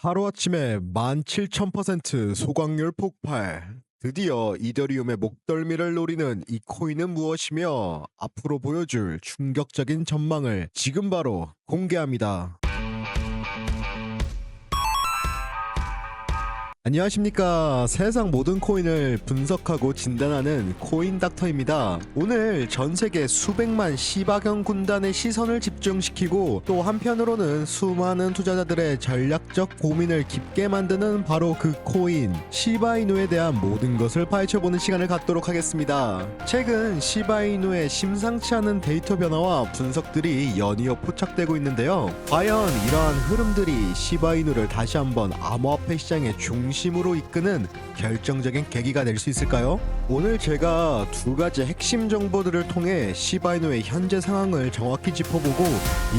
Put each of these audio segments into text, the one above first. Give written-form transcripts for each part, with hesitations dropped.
하루아침에 17,000% 소각률 폭발. 드디어 이더리움의 목덜미를 노리는 이 코인은 무엇이며 앞으로 보여줄 충격적인 전망을 지금 바로 공개합니다. 안녕하십니까. 세상 모든 코인을 분석하고 진단하는 코인닥터입니다. 오늘 전세계 수백만 시바견 군단의 시선을 집중시키고 또 한편으로는 수많은 투자자들의 전략적 고민을 깊게 만드는 바로 그 코인 시바이누에 대한 모든 것을 파헤쳐보는 시간을 갖도록 하겠습니다. 최근 시바이누의 심상치 않은 데이터 변화와 분석들이 연이어 포착되고 있는데요. 과연 이러한 흐름들이 시바이누를 다시 한번 암호화폐 시장의 중심으로 이끄는 결정적인 계기가 될 수 있을까요? 오늘 제가 두 가지 핵심 정보들을 통해 시바이누의 현재 상황을 정확히 짚어보고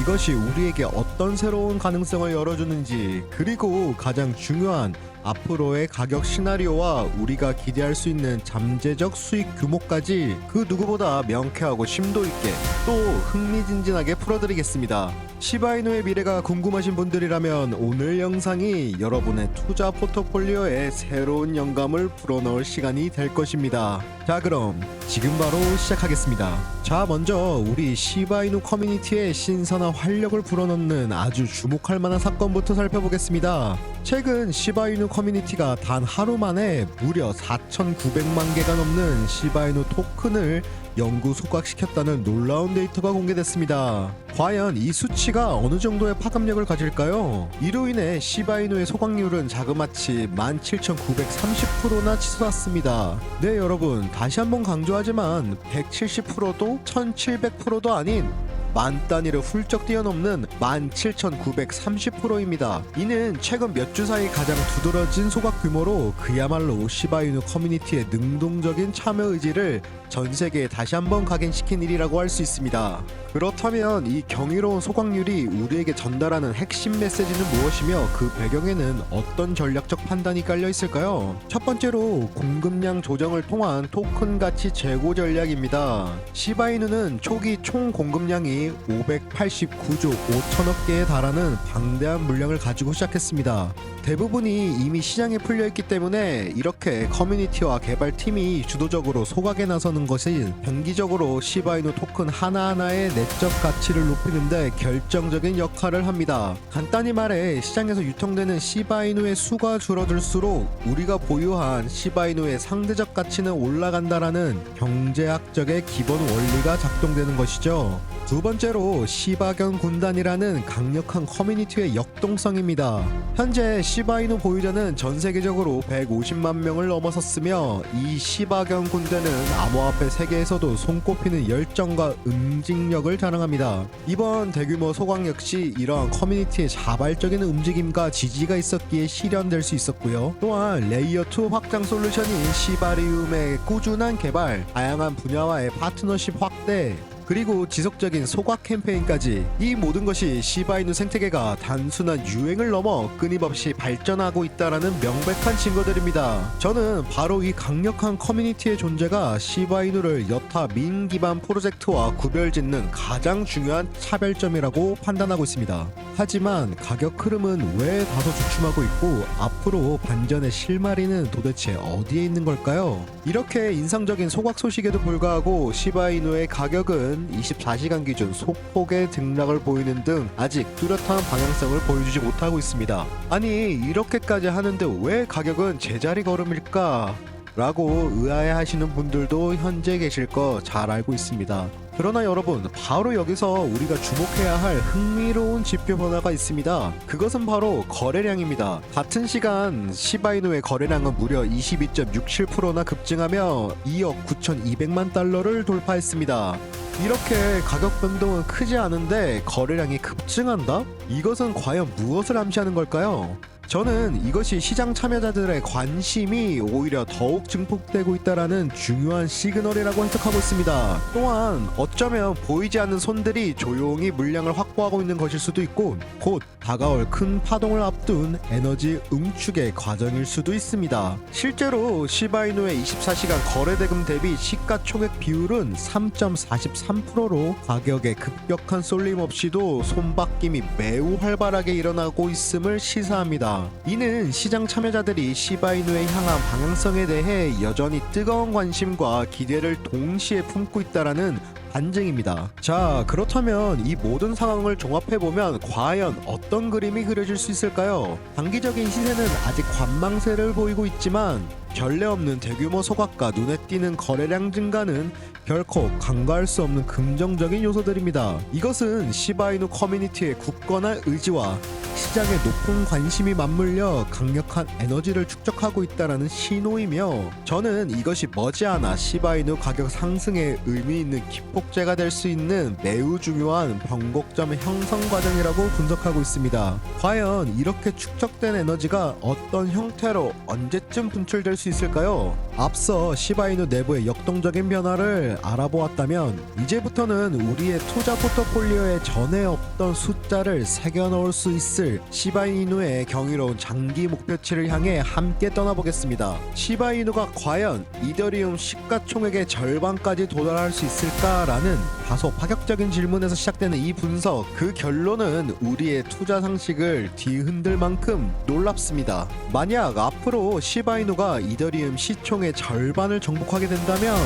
이것이 우리에게 어떤 새로운 가능성을 열어주는지, 그리고 가장 중요한 앞으로의 가격 시나리오와 우리가 기대할 수 있는 잠재적 수익 규모까지 그 누구보다 명쾌하고 심도 있게 또 흥미진진하게 풀어드리겠습니다. 시바이누의 미래가 궁금하신 분들이라면 오늘 영상이 여러분의 투자 포트폴리오에 새로운 영감을 불어넣을 시간이 될 것입니다. 자, 그럼 지금 바로 시작하겠습니다. 자, 먼저 우리 시바이누 커뮤니티에 신선한 활력을 불어넣는 아주 주목할 만한 사건부터 살펴보겠습니다. 최근 시바이누 커뮤니티가 단 하루 만에 무려 4,900만 개가 넘는 시바이누 토큰을 영구 소각시켰다는 놀라운 데이터가 공개됐습니다. 과연 이 수치가 어느 정도의 파급력을 가질까요? 이로 인해 시바이누의 소각률은 자그마치 17,930%나 치솟았습니다. 네, 여러분, 다시 한번 강조하지만 170%도 1,700%도 아닌 만 단위를 훌쩍 뛰어넘는 17,930%입니다. 이는 최근 몇 주 사이 가장 두드러진 소각 규모로 그야말로 시바이누 커뮤니티의 능동적인 참여 의지를 전 세계에 다시 한번 각인시킨 일이라고 할 수 있습니다. 그렇다면 이 경이로운 소각률이 우리에게 전달하는 핵심 메시지는 무엇이며 그 배경에는 어떤 전략적 판단이 깔려 있을까요? 첫 번째로 공급량 조정을 통한 토큰 가치 제고 전략입니다. 시바이누는 초기 총 공급량이 589조 5천억 개에 달하는 방대한 물량을 가지고 시작했습니다. 대부분이 이미 시장에 풀려있기 때문에 이렇게 커뮤니티와 개발팀이 주도적으로 소각에 나서는 것이 단기적으로 시바이누 토큰 하나하나의 내적 가치를 높이는데 결정적인 역할을 합니다. 간단히 말해 시장에서 유통되는 시바이누의 수가 줄어들수록 우리가 보유한 시바이누의 상대적 가치는 올라간다라는 경제학적의 기본 원리가 작동되는 것이죠. 두 번째로 시바견 군단이라는 강력한 커뮤니티의 역동성입니다. 현재 시바이누 보유자는 전 세계적으로 150만 명을 넘어섰으며 이 시바견 군대는 암호화폐 세계에서도 손꼽히는 열정과 응징력을 자랑합니다. 이번 대규모 소각 역시 이러한 커뮤니티의 자발적인 움직임과 지지가 있었기에 실현될 수 있었고요. 또한 레이어2 확장 솔루션인 시바리움의 꾸준한 개발, 다양한 분야와의 파트너십 확대, 그리고 지속적인 소각 캠페인까지, 이 모든 것이 시바이누 생태계가 단순한 유행을 넘어 끊임없이 발전하고 있다라는 명백한 증거들입니다. 저는 바로 이 강력한 커뮤니티의 존재가 시바이누를 여타 민 기반 프로젝트와 구별짓는 가장 중요한 차별점이라고 판단하고 있습니다. 하지만 가격 흐름은 왜 다소 주춤하고 있고 앞으로 반전의 실마리는 도대체 어디에 있는 걸까요? 이렇게 인상적인 소각 소식에도 불구하고 시바이누의 가격은 24시간 기준 소폭의 등락을 보이는 등 아직 뚜렷한 방향성을 보여주지 못하고 있습니다. 아니, 이렇게까지 하는데 왜 가격은 제자리 걸음일까? 라고 의아해하시는 분들도 현재 계실 거 잘 알고 있습니다. 그러나 여러분, 바로 여기서 우리가 주목해야 할 흥미로운 지표 변화가 있습니다. 그것은 바로 거래량입니다. 같은 시간 시바이누의 거래량은 무려 22.67%나 급증하며 2억 9,200만 달러를 돌파했습니다. 이렇게 가격 변동은 크지 않은데 거래량이 급증한다? 이것은 과연 무엇을 암시하는 걸까요? 저는 이것이 시장 참여자들의 관심이 오히려 더욱 증폭되고 있다라는 중요한 시그널이라고 해석하고 있습니다. 또한 어쩌면 보이지 않는 손들이 조용히 물량을 확보하고 있는 것일 수도 있고 곧 다가올 큰 파동을 앞둔 에너지 응축의 과정일 수도 있습니다. 실제로 시바이누의 24시간 거래대금 대비 시가총액 비율은 3.43%로 가격의 급격한 쏠림 없이도 손바뀜이 매우 활발하게 일어나고 있음을 시사합니다. 있습니다. 이는 시장 참여자들이 시바이누에 향한 방향성에 대해 여전히 뜨거운 관심과 기대를 동시에 품고 있다라는 반증입니다. 자, 그렇다면 이 모든 상황을 종합해보면 과연 어떤 그림이 그려질 수 있을까요? 단기적인 시세는 아직 관망세를 보이고 있지만 결례 없는 대규모 소각과 눈에 띄는 거래량 증가는 결코 간과할 수 없는 긍정적인 요소들입니다. 이것은 시바이누 커뮤니티의 굳건한 의지와 시장의 높은 관심이 맞물려 강력한 에너지를 축적하고 있다는 신호이며, 저는 이것이 머지않아 시바이누 가격 상승에 의미 있는 기폭제가 될 수 있는 매우 중요한 변곡점 형성 과정이라고 분석하고 있습니다. 과연 이렇게 축적된 에너지가 어떤 형태로 언제쯤 분출될 수 있을까요? 앞서 시바이누 내부의 역동적인 변화를 알아보았다면 이제부터는 우리의 투자 포트폴리오에 전에 없던 숫자를 새겨 넣을 수 있을 시바이누의 경이로운 장기 목표치를 향해 함께 떠나보겠습니다. 시바이누가 과연 이더리움 시가총액의 절반까지 도달할 수 있을까라는 다소 파격적인 질문에서 시작되는 이 분석, 그 결론은 우리의 투자 상식을 뒤흔들 만큼 놀랍습니다. 만약 앞으로 시바이누가 이더리움 시총의 절반을 정복하게 된다면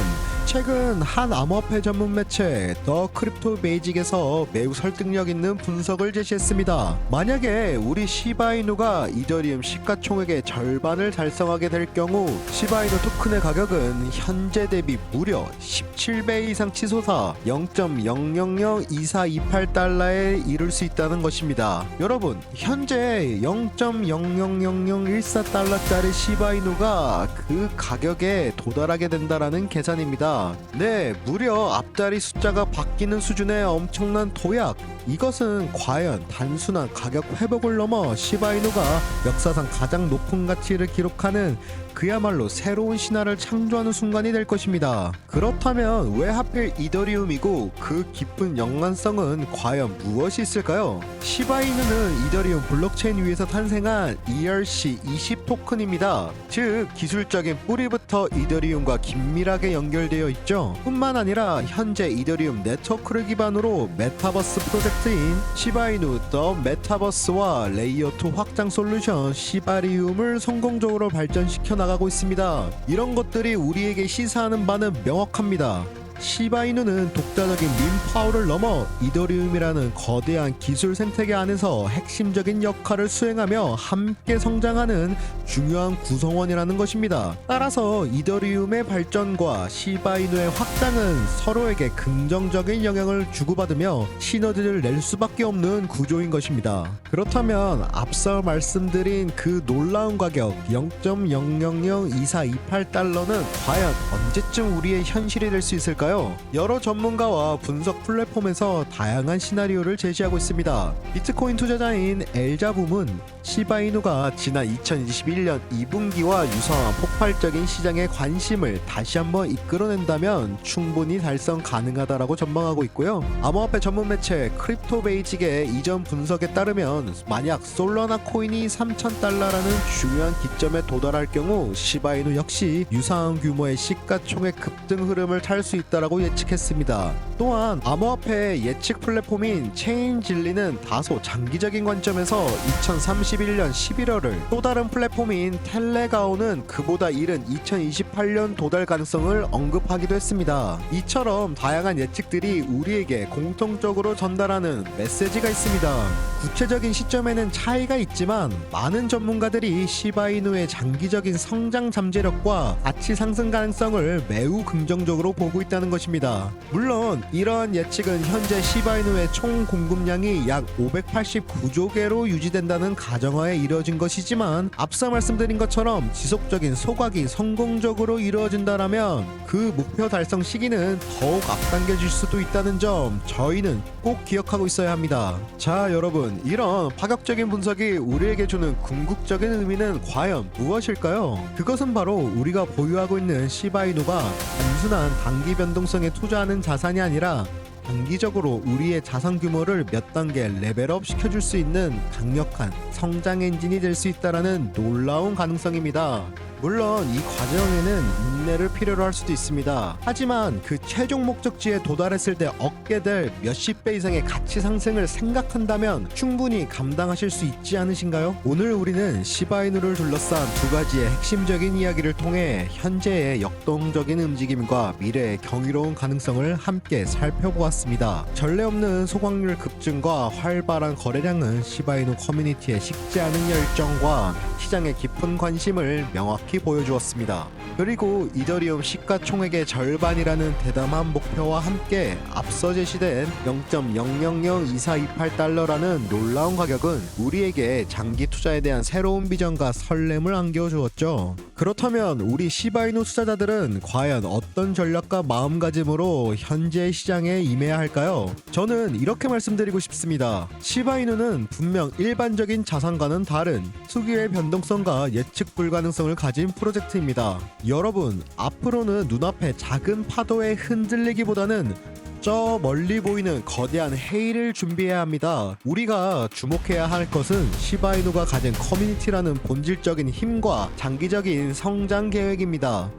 최근 한 암호화폐 전문 매체 더 크립토 베이직에서 매우 설득력 있는 분석을 제시했습니다. 만약에 우리 시바이누가 이더리움 시가총액의 절반을 달성하게 될 경우 시바이누 토큰의 가격은 현재 대비 무려 17배 이상 치솟아 0.0002428달러에 이를 수 있다는 것입니다. 여러분, 현재 0.000014달러짜리 시바이누가 그 가격에 도달하게 된다라는 계산입니다. 네, 무려 앞자리 숫자가 바뀌는 수준의 엄청난 도약. 이것은 과연 단순한 가격 회복을 넘어 시바이누가 역사상 가장 높은 가치를 기록하는 그야말로 새로운 신화를 창조하는 순간이 될 것입니다. 그렇다면 왜 하필 이더리움이고 그 깊은 연관성은 과연 무엇이 있을까요? 시바이누는 이더리움 블록체인 위에서 탄생한 ERC20 토큰입니다. 즉 기술적인 뿌리부터 이더리움과 긴밀하게 연결되어 있죠. 뿐만 아니라 현재 이더리움 네트워크를 기반으로 메타버스 프로젝트인 시바이누 더 메타버스와 레이어2 확장 솔루션 시바리움을 성공적으로 발전시켜 나가고 있습니다. 이런 것들이 우리에게 시사하는 바는 명확합니다. 시바이누는 독자적인 민 파워를 넘어 이더리움이라는 거대한 기술 생태계 안에서 핵심적인 역할을 수행하며 함께 성장하는 중요한 구성원이라는 것입니다. 따라서 이더리움의 발전과 시바이누의 확장은 서로에게 긍정적인 영향을 주고받으며 시너지를 낼 수밖에 없는 구조인 것입니다. 그렇다면 앞서 말씀드린 그 놀라운 가격 0.0002428달러는 과연 언제쯤 우리의 현실이 될 수 있을까요? 여러 전문가와 분석 플랫폼에서 다양한 시나리오를 제시하고 있습니다. 비트코인 투자자인 엘자붐은 시바이누가 지난 2021년 2분기와 유사한 폭발적인 시장의 관심을 다시 한번 이끌어낸다면 충분히 달성 가능하다라고 전망하고 있고요. 암호화폐 전문 매체 크립토 베이직의 이전 분석에 따르면 만약 솔라나 코인이 3,000달러라는 중요한 기점에 도달할 경우 시바이누 역시 유사한 규모의 시가총액 급등 흐름을 탈 수 있다라고 예측했습니다. 또한 암호화폐 예측 플랫폼인 체인질리는 다소 장기적인 관점에서 2031년 11월을, 또 다른 플랫폼인 텔레가오는 그보다 이른 2028년 도달 가능성을 언급하기도 했습니다. 이처럼 다양한 예측들이 우리에게 공통적으로 전달하는 메시지가 있습니다. 구체적인 시점에는 차이가 있지만 많은 전문가들이 시바이누의 장기적인 성장 잠재력과 가치 상승 가능성을 매우 긍정적으로 보고 있다는 것입니다. 물론 이러한 예측은 현재 시바이누의 총 공급량이 약 589조 개로 유지된다는 가정하에 이루어진 것이지만, 앞서 말씀드린 것처럼 지속적인 소각이 성공적으로 이루어진다면 그 목표 달성 시기는 더욱 앞당겨질 수도 있다는 점 저희는 꼭 기억하고 있어야 합니다. 자, 여러분, 이런 파격적인 분석이 우리에게 주는 궁극적인 의미는 과연 무엇일까요? 그것은 바로 우리가 보유하고 있는 시바이누가 단순한 단기 변동성에 투자하는 자산이 아니라 단기적으로 우리의 자산 규모를 몇 단계 레벨업 시켜줄 수 있는 강력한 성장 엔진이 될 수 있다는 놀라운 가능성입니다. 물론 이 과정에는 인내를 필요로 할 수도 있습니다. 하지만 그 최종 목적지에 도달했을 때 얻게 될 몇십 배 이상의 가치 상승을 생각한다면 충분히 감당하실 수 있지 않으신가요? 오늘 우리는 시바이누를 둘러싼 두 가지의 핵심적인 이야기를 통해 현재의 역동적인 움직임과 미래의 경이로운 가능성을 함께 살펴보았습니다. 전례 없는 소각률 급증과 활발한 거래량은 시바이누 커뮤니티의 식지 않은 열정과 시장의 깊은 관심을 명확히 보여주었습니다. 그리고 이더리움 시가총액의 절반이라는 대담한 목표와 함께 앞서 제시된 0.000228달러라는 놀라운 가격은 우리에게 장기 투자에 대한 새로운 비전과 설렘을 안겨주었죠. 그렇다면 우리 시바이누 투자자들은 과연 어떤 전략과 마음가짐으로 현재 시장에 임해야 할까요? 저는 이렇게 말씀드리고 싶습니다. 시바이누는 분명 일반적인 자산과는 다른 특유의 변동성과 예측 불가능성을 가진 프로젝트입니다. 여러분, 앞으로는 눈앞에 작은 파도에 흔들리기보다는 저 멀리 보이는 거대한 해일을 준비해야 합니다. 우리가 주목해야 할 것은 시바이누가 가진 커뮤니티라는 본질적인 힘과 장기적인 성장 계획입니다.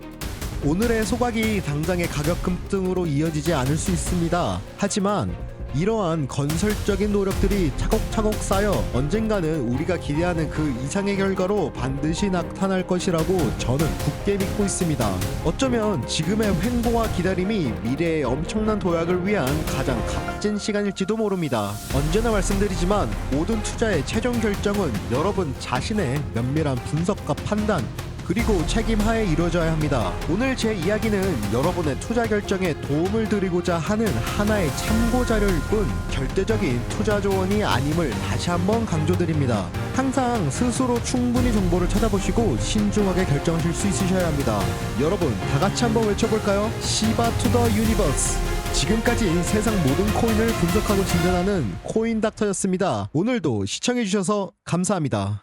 오늘의 소각이 당장의 가격 급등으로 이어지지 않을 수 있습니다. 하지만 이러한 건설적인 노력들이 차곡차곡 쌓여 언젠가는 우리가 기대하는 그 이상의 결과로 반드시 나타날 것이라고 저는 굳게 믿고 있습니다. 어쩌면 지금의 횡보와 기다림이 미래의 엄청난 도약을 위한 가장 값진 시간일지도 모릅니다. 언제나 말씀드리지만 모든 투자의 최종 결정은 여러분 자신의 면밀한 분석과 판단 그리고 책임하에 이루어져야 합니다. 오늘 제 이야기는 여러분의 투자 결정에 도움을 드리고자 하는 하나의 참고 자료일 뿐 절대적인 투자 조언이 아님을 다시 한번 강조드립니다. 항상 스스로 충분히 정보를 찾아보시고 신중하게 결정하실 수 있으셔야 합니다. 여러분, 다 같이 한번 외쳐볼까요? 시바 투 더 유니버스. 지금까지 세상 모든 코인을 분석하고 진단하는 코인닥터였습니다. 오늘도 시청해주셔서 감사합니다.